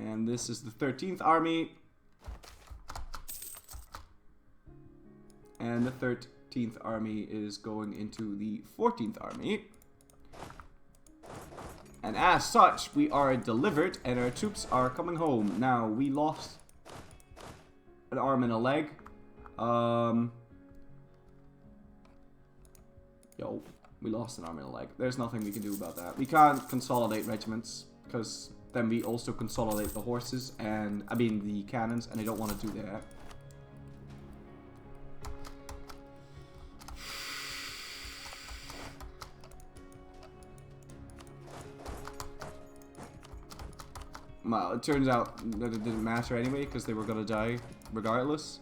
And this is the 13th army. And the 13th army is going into the 14th army. And as such, we are delivered and our troops are coming home. Now, we lost an arm and a leg. We lost an arm and a leg. There's nothing we can do about that. We can't consolidate regiments, because then we also consolidate the horses and, I mean, the cannons, and I don't want to do that. Well, it turns out that it didn't matter anyway, because they were going to die regardless.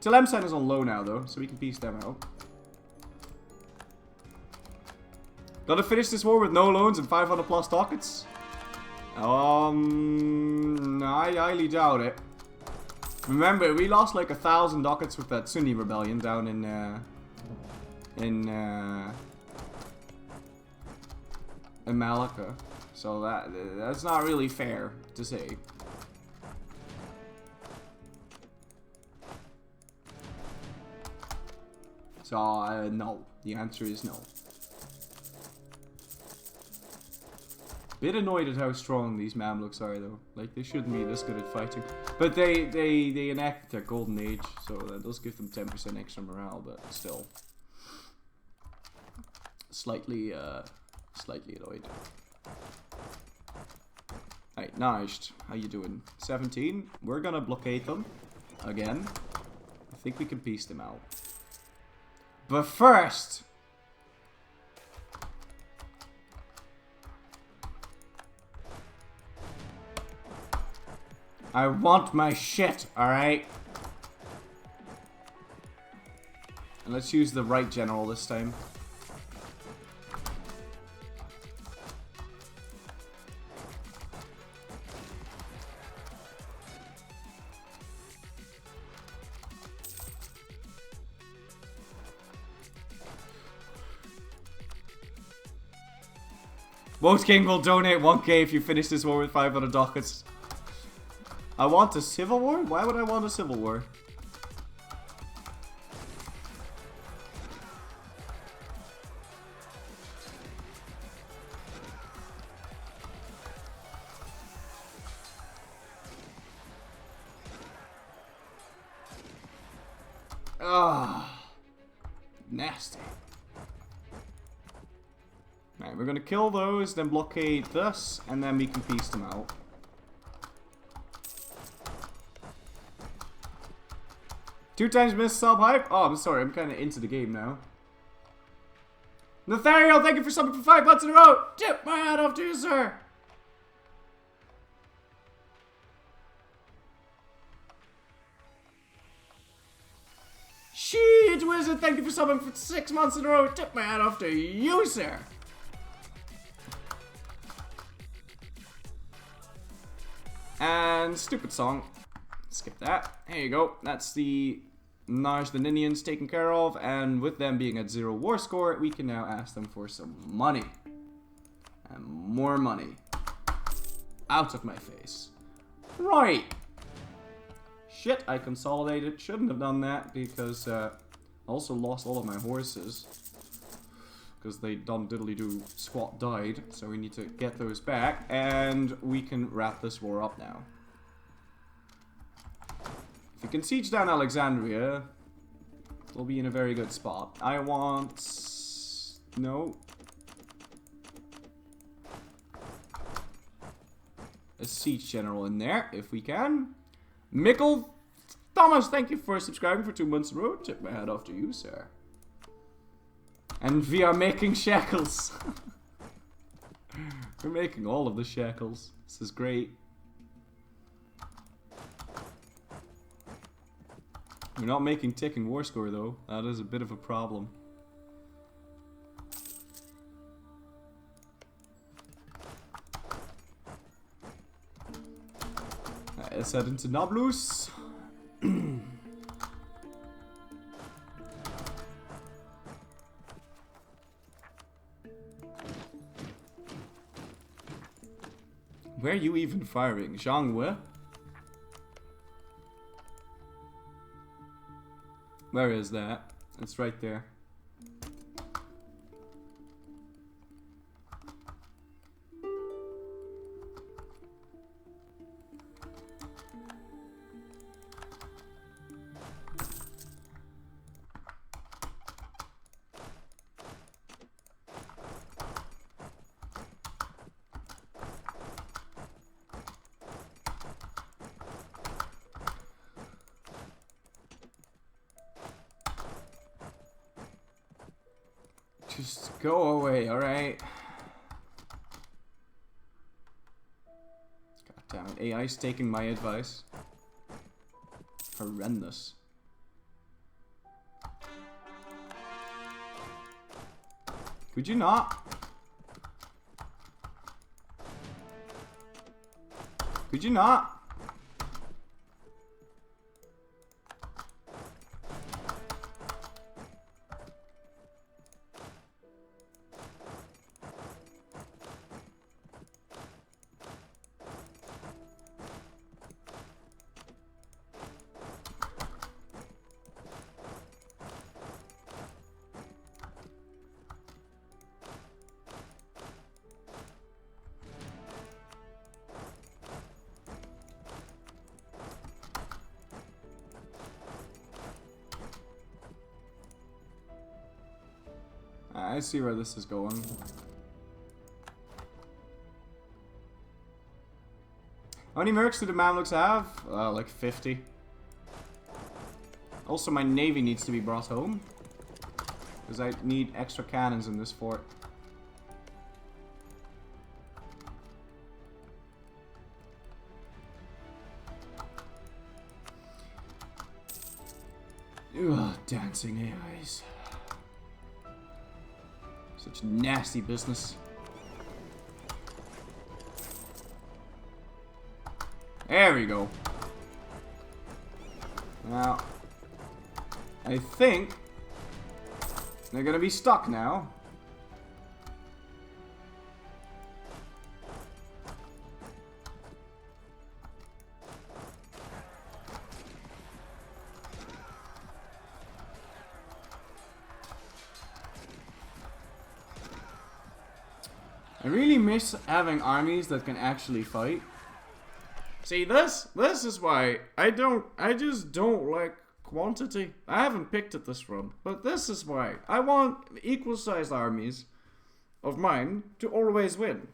Tlemcen is on low now, though, so we can piece them out. Gotta finish this war with no loans and 500 plus dockets? I highly doubt it. Remember, we lost like 1,000 dockets with that Sunni rebellion down in Malacca. So that's not really fair to say. So, no. The answer is no. Bit annoyed at how strong these Mamluks are, though. Like, they shouldn't be this good at fighting. But they enacted their golden age, so that does give them 10% extra morale, but still. Slightly annoyed. Alright, Najd, how you doing? 17. We're gonna blockade them. Again. I think we can piece them out. But first... I want my shit, alright? And let's use the right general this time. Most King will donate 1k if you finish this war with 500 dockets. I want a civil war? Why would I want a civil war? Ah, nasty. Right, we're gonna kill those, then blockade this, and then we can piece them out. Two times missed sub hype? Oh, I'm sorry, I'm kind of into the game now. Nathaniel, thank you for subbing for 5 months in a row! Tip my hat off to you, sir! Shit, Wizard, thank you for subbing for 6 months in a row! Tip my hat off to you, sir! And stupid song. Skip that. There you go. That's the Najd taken care of, and with them being at 0 war score, we can now ask them for some money. And more money. Out of my face. Right. Shit, I consolidated. Shouldn't have done that, because I also lost all of my horses. Because they done diddly do squat died, so we need to get those back, and we can wrap this war up now. If we can siege down Alexandria, we'll be in a very good spot. I want... no. A siege general in there, if we can. Mikkel Thomas, thank you for subscribing for 2 months in a row. Tip my hat off to you, sir. And we are making shekels. We're making all of the shekels. This is great. We're not making ticking war score though. That is a bit of a problem. Let's head into Nablus. Where are you even firing? Zhangwe? Where is that? It's right there. Just go away, alright? God damn it, AI's taking my advice. Horrendous. Could you not? Could you not? I see where this is going. How many mercs do the Mamluks have? Like 50. Also, my navy needs to be brought home. Because I need extra cannons in this fort. Ugh, dancing AIs. Such nasty business. There we go. Now, I think they're gonna be stuck now. I really miss having armies that can actually fight. See, this is why I just don't like quantity. I haven't picked it this run, but this is why. I want equal sized armies of mine to always win.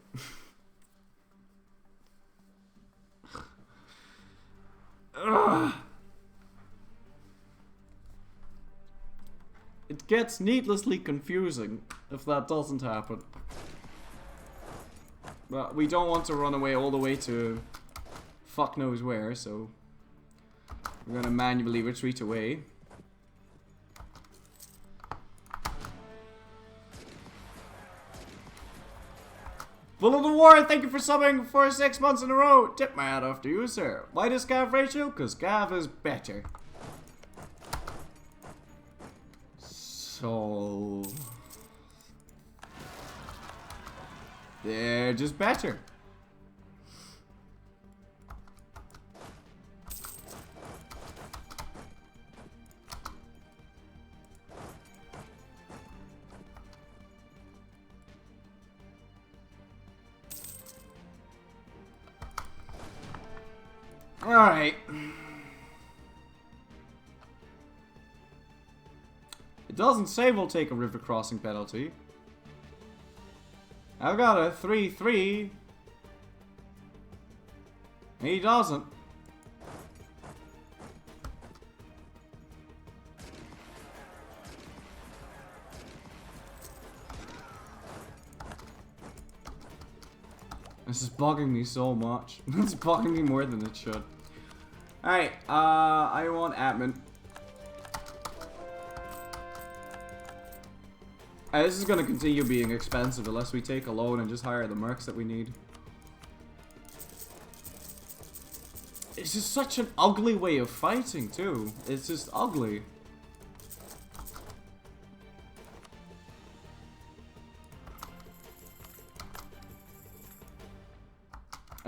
It gets needlessly confusing if that doesn't happen. But we don't want to run away all the way to fuck knows where, so we're gonna manually retreat away. Full of the War, thank you for subbing for 6 months in a row. Tip my hat off to you, sir. Why does Gav ratio? Because Gav is better. So they're just better. Alright. It doesn't say we'll take a river crossing penalty. I've got a 3-3. He doesn't. This is bugging me so much. It's bugging me more than it should. Alright, I want admin. This is gonna continue being expensive unless we take a loan and just hire the mercs that we need. It's just such an ugly way of fighting too. It's just ugly.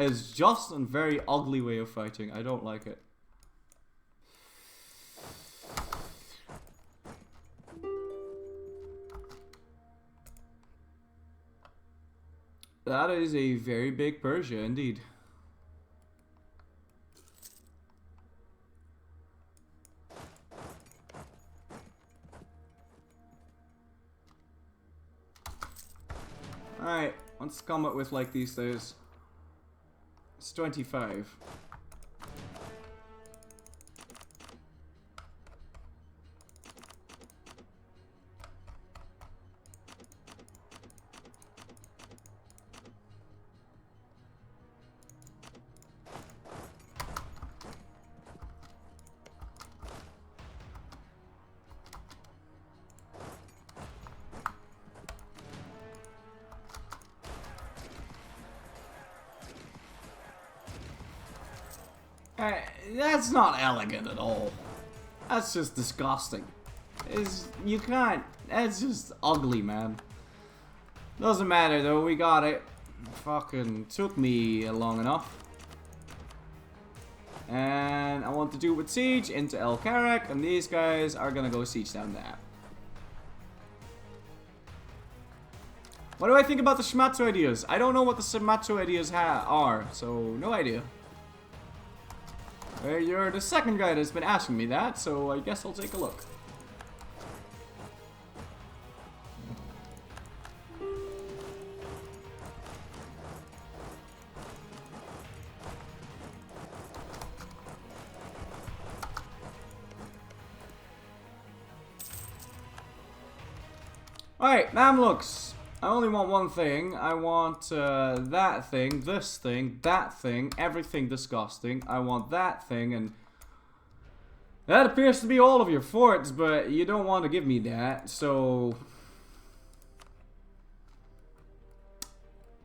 It's just a very ugly way of fighting. I don't like it. That is a very big Persia indeed. Alright, let's come up with like these days. It's 25. That's not elegant at all. That's just disgusting. You can't. That's just ugly, man. Doesn't matter though. We got it. Fucking took me long enough. And I want to do with siege into El Karak, and these guys are gonna go siege down there. What do I think about the Shimatsu ideas? I don't know what the Shimatsu ideas are, so no idea. You're the second guy that's been asking me that, so I guess I'll take a look. Alright, Mamluks. I only want one thing. I want that thing, this thing, that thing, everything disgusting. I want that thing, and that appears to be all of your forts, but you don't want to give me that, so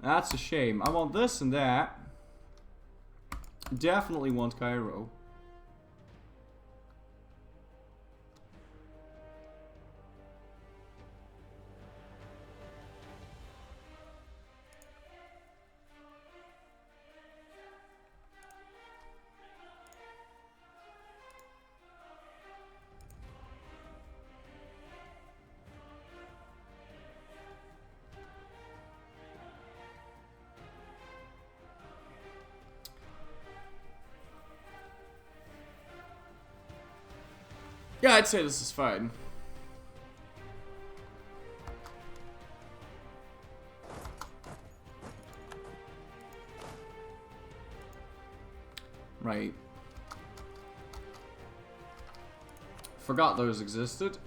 that's a shame. I want this and that. Definitely want Cairo. Yeah, I'd say this is fine. Right. Forgot those existed.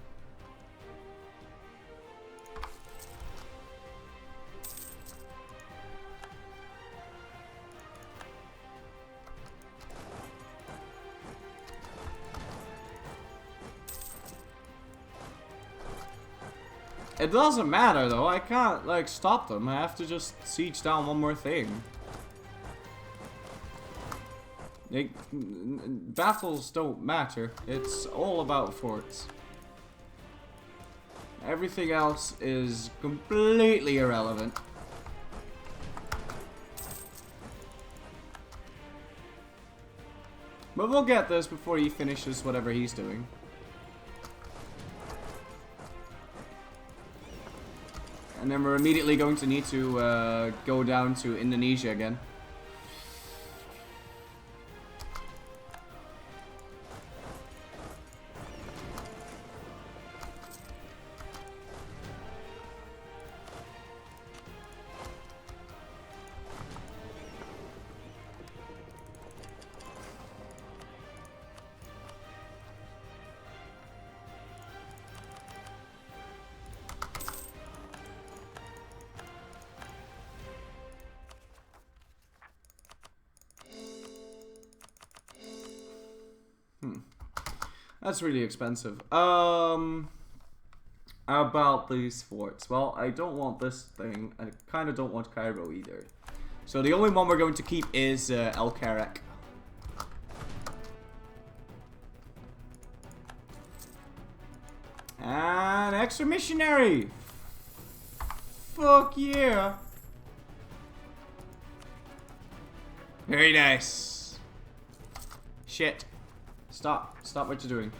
It doesn't matter though, I can't like stop them, I have to just siege down one more thing. Battles don't matter, it's all about forts. Everything else is completely irrelevant. But we'll get this before he finishes whatever he's doing. And then we're immediately going to need to go down to Indonesia again. That's really expensive. About these forts. Well, I don't want this thing. I kind of don't want Cairo either. So the only one we're going to keep is El Karak. And extra missionary. Fuck yeah. Very nice. Shit. Stop. Stop what you're doing.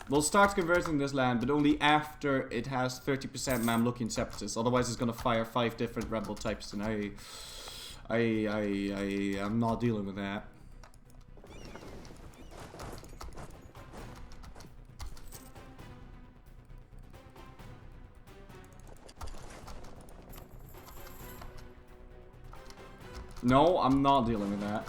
We'll start converting this land, but only after it has 30% Mamlukian separatists. Otherwise, it's gonna fire 5 different rebel types, and I'm not dealing with that. No, I'm not dealing with that.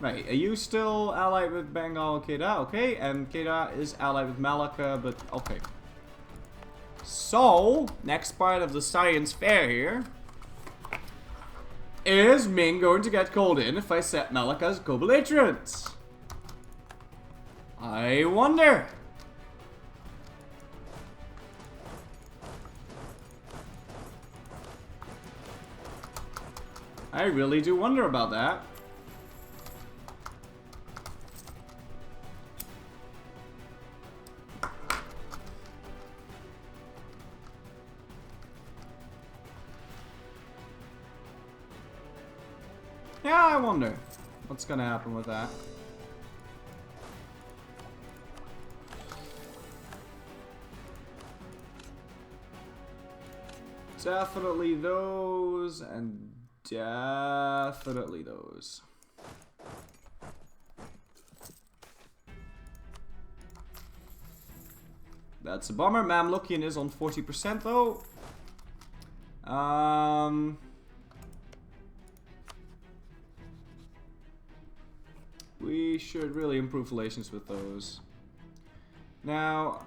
Right, are you still allied with Bengal Kedah? Okay, and Kedah is allied with Malacca, but okay. So, next part of the science fair here. Is Ming going to get called in if I set Malacca as co-belligerent? I wonder. I really do wonder about that. Yeah, I wonder what's gonna happen with that. Definitely those, and definitely those. That's a bummer. Mamlukian is on 40% though. We should really improve relations with those. Now,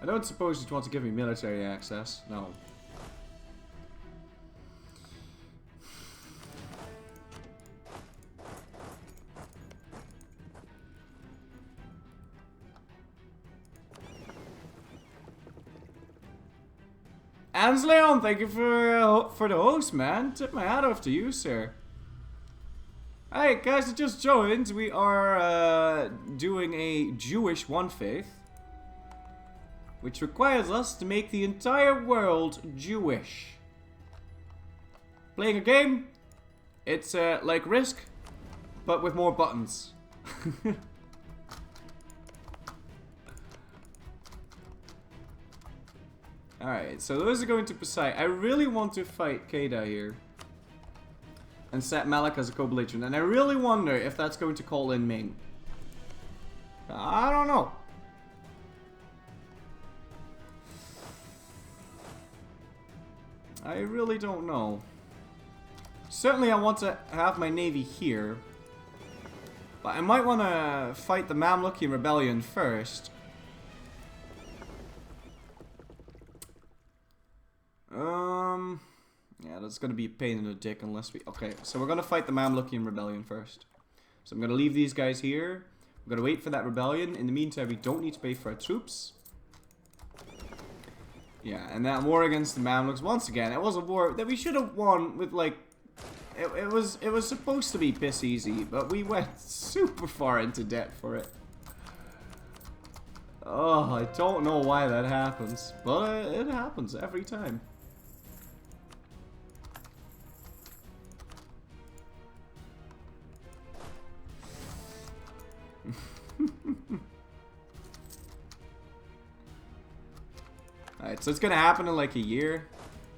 I don't suppose you'd want to give me military access. No. Ansleon, thank you for the host, man. Tip my hat off to you, sir. Hey, guys that just joined, we are doing a Jewish one faith, which requires us to make the entire world Jewish. Playing a game, it's like Risk, but with more buttons. Alright, so those are going to Pasai. I really want to fight Kedah here. And set Malacca as a co-belligerent. And I really wonder if that's going to call in Ming. I don't know. I really don't know. Certainly I want to have my navy here. But I might want to fight the Mamlukian rebellion first. Yeah, that's gonna be a pain in the dick unless we... Okay, so we're gonna fight the Mamlukian rebellion first. So I'm gonna leave these guys here. We're gonna wait for that rebellion. In the meantime, we don't need to pay for our troops. Yeah, and that war against the Mamluks, once again, it was a war that we should have won with, like... It was supposed to be piss easy, but we went super far into debt for it. Oh, I don't know why that happens, but it happens every time. Alright, so it's gonna happen in like a year.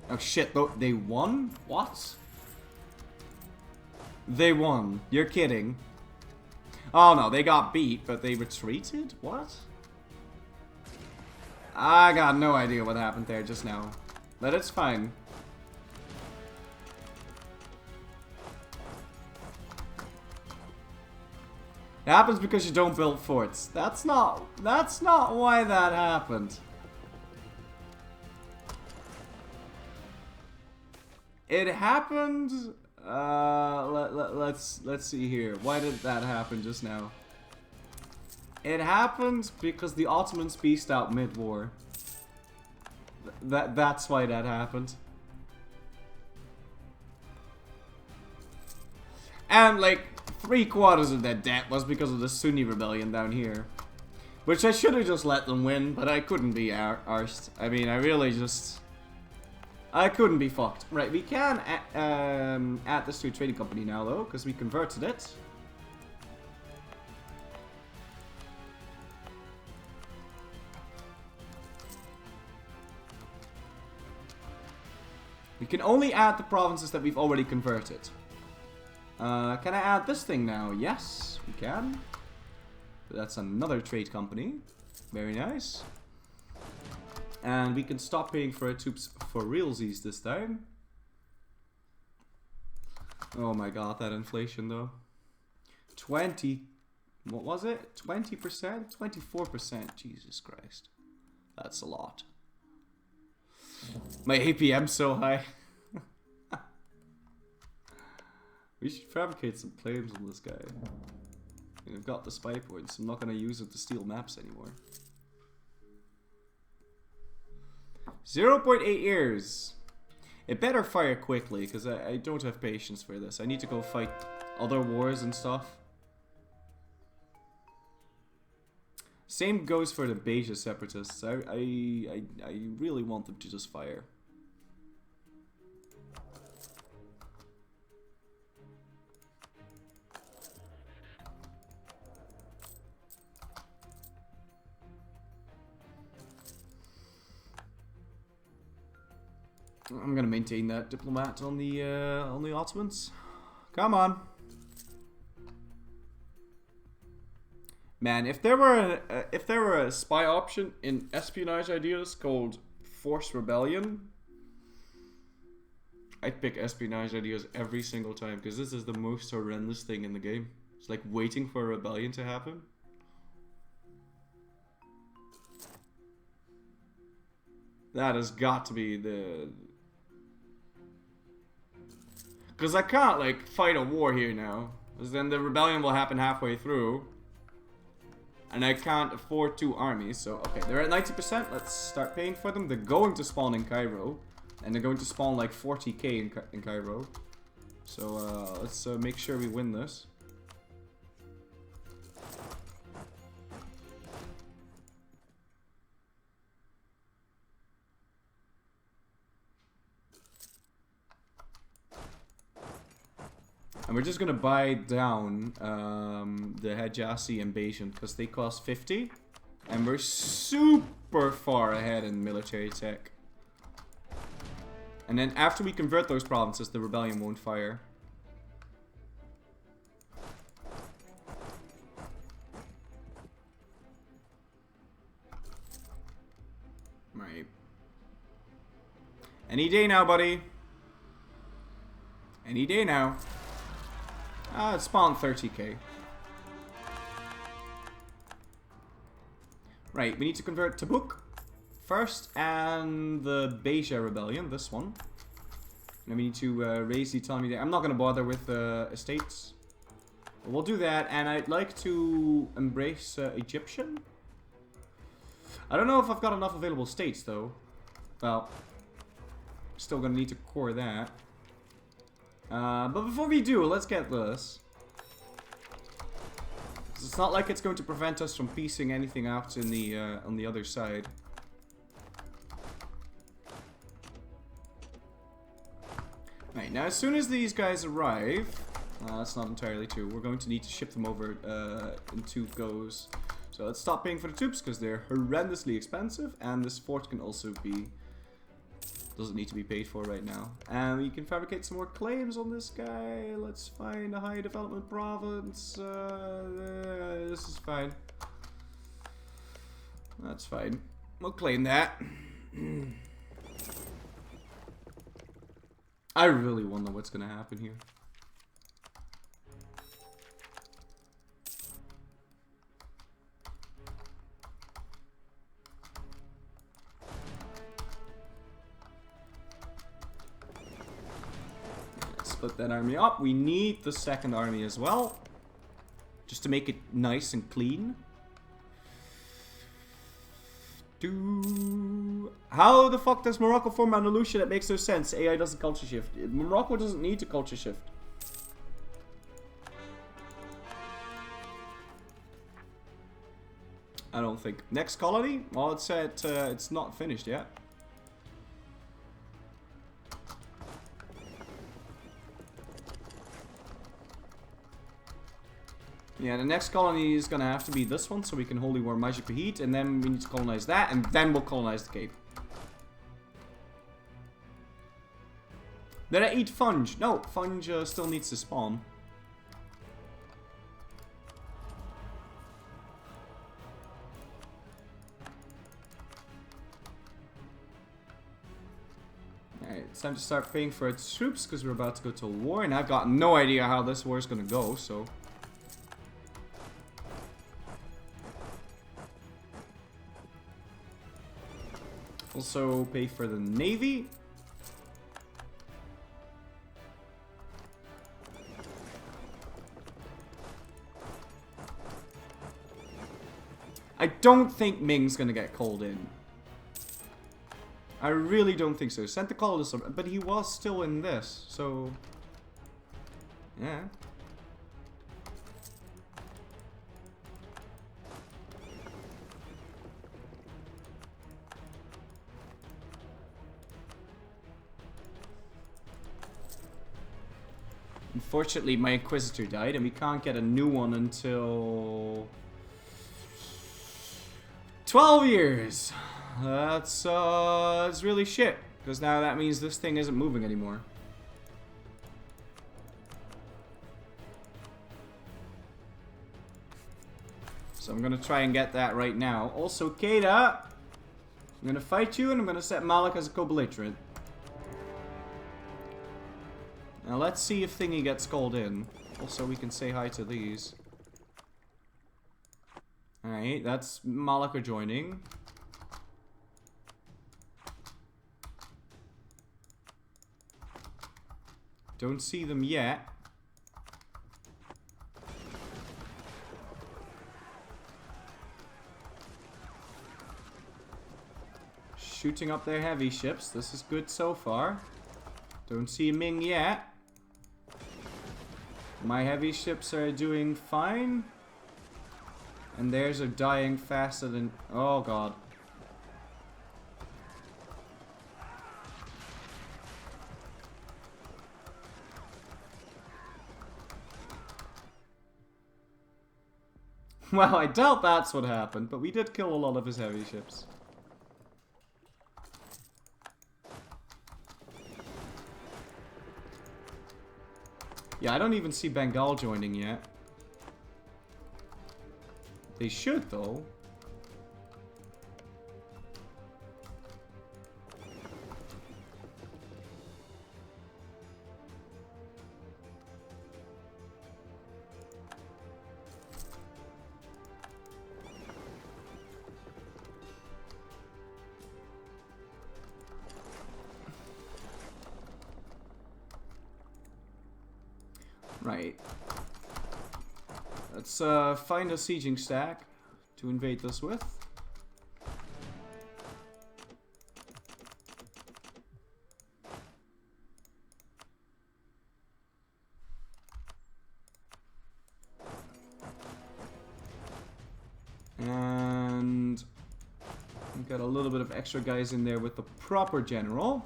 Oh shit, they won? What? They won. You're kidding. Oh no, they got beat, but they retreated? What? I got no idea what happened there just now. But it's fine. It happens because you don't build forts. That's not why that happened. It happened Let's see here. Why did that happen just now? It happened because the Ottomans beast out mid-war. That's why that happened. And like 3/4 of that debt was because of the Sunni rebellion down here. Which I should have just let them win, but I couldn't be arsed. I mean, I couldn't be fucked. Right, we can add this to a trading company now, though, because we converted it. We can only add the provinces that we've already converted. Can I add this thing now? Yes, we can. That's another trade company. Very nice. And we can stop paying for our troops for realsies this time. Oh my god, that inflation though. 20... What was it? 20%? 24%? Jesus Christ. That's a lot. My APM's so high. We should fabricate some claims on this guy. I've got the spy points. I'm not going to use it to steal maps anymore. 0.8 years. It better fire quickly, because I don't have patience for this. I need to go fight other wars and stuff. Same goes for the Beja separatists. I really want them to just fire. I'm gonna maintain that diplomat on the Ottomans. Come on, man. If there were a spy option in espionage ideas called Forced Rebellion, I'd pick espionage ideas every single time because this is the most horrendous thing in the game. It's like waiting for a rebellion to happen. That has got to be the... Because I can't, like, fight a war here now. Because then the rebellion will happen halfway through. And I can't afford 2 armies. So, okay, they're at 90%. Let's start paying for them. They're going to spawn in Cairo. And they're going to spawn, like, 40k in Cairo. So, let's make sure we win this. And we're just gonna buy down the Hijazi invasion because they cost 50, and we're super far ahead in military tech. And then after we convert those provinces, the rebellion won't fire. Right. Any day now, buddy. Any day now. It's spawned 30k. Right, we need to convert Tabuk first and the Beja rebellion, this one. And we need to raise the autonomy there. I'm not going to bother with estates. But we'll do that, and I'd like to embrace Egyptian. I don't know if I've got enough available states though. Well, still going to need to core that. But before we do, let's get this. It's not like it's going to prevent us from piecing anything out in the on the other side. Right, now as soon as these guys arrive, that's not entirely true. We're going to need to ship them over in 2 goes. So let's stop paying for the troops because they're horrendously expensive, and this fort can also be... doesn't need to be paid for right now. And we can fabricate some more claims on this guy. Let's find a high development province. This is fine. That's fine. We'll claim that. I really wonder what's gonna happen here. split that army up. We need the second army as well. Just to make it nice and clean. How the fuck does Morocco form Andalusia? That makes no sense. AI doesn't culture shift. Morocco doesn't need to culture shift. I don't think. Next colony? Well, it said it's not finished yet. Yeah, the next colony is gonna have to be this one, so we can Holy War Magic Heat, and then we need to colonize that, and then we'll colonize the Cape. Did I eat Funge? No, Funge still needs to spawn. Alright, it's time to start paying for its troops, because we're about to go to a war, and I've got no idea how this war is gonna go, so... Also pay for the navy. I don't think Ming's gonna get called in. I really don't think so. Sent the call to some, but he was still in this, so yeah. Unfortunately, my Inquisitor died, and we can't get a new one until 12 years. That's it's really shit, because now that means this thing isn't moving anymore. So I'm gonna try and get that right now. Also, Keita, I'm gonna fight you, and I'm gonna set Malik as a co-belligerent. Now let's see if Thingy gets called in. Also, we can say hi to these. Alright, that's Malika joining. Don't see them yet. Shooting up their heavy ships. This is good so far. Don't see Ming yet. My heavy ships are doing fine. And theirs are dying faster than... Oh god. Well, I doubt that's what happened, but we did kill a lot of his heavy ships. Yeah, I don't even see Bengal joining yet. They should, though. Right. Let's find a sieging stack to invade this with. And we've got a little bit of extra guys in there with the proper general.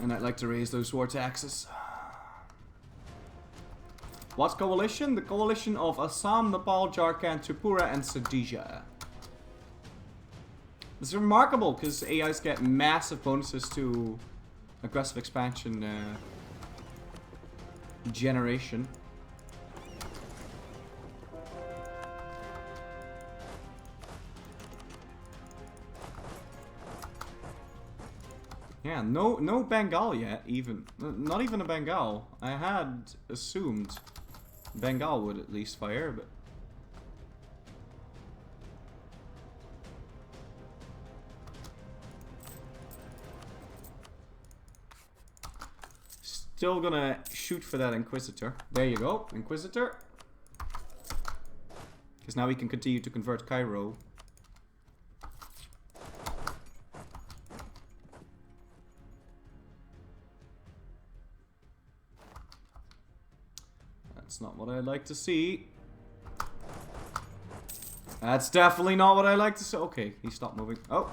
And I'd like to raise those war taxes. What's coalition? The coalition of Assam, Nepal, Jharkhand, Tripura, and Sadija. It's remarkable because AIs get massive bonuses to aggressive expansion generation. Yeah, no Bengal yet, even. Not even a Bengal. I had assumed Bengal would at least fire, but... still gonna shoot for that Inquisitor. There you go, Inquisitor. Because now we can continue to convert Cairo. That's not what I'd like to see. That's definitely not what I like to see. Okay, he stopped moving. Oh,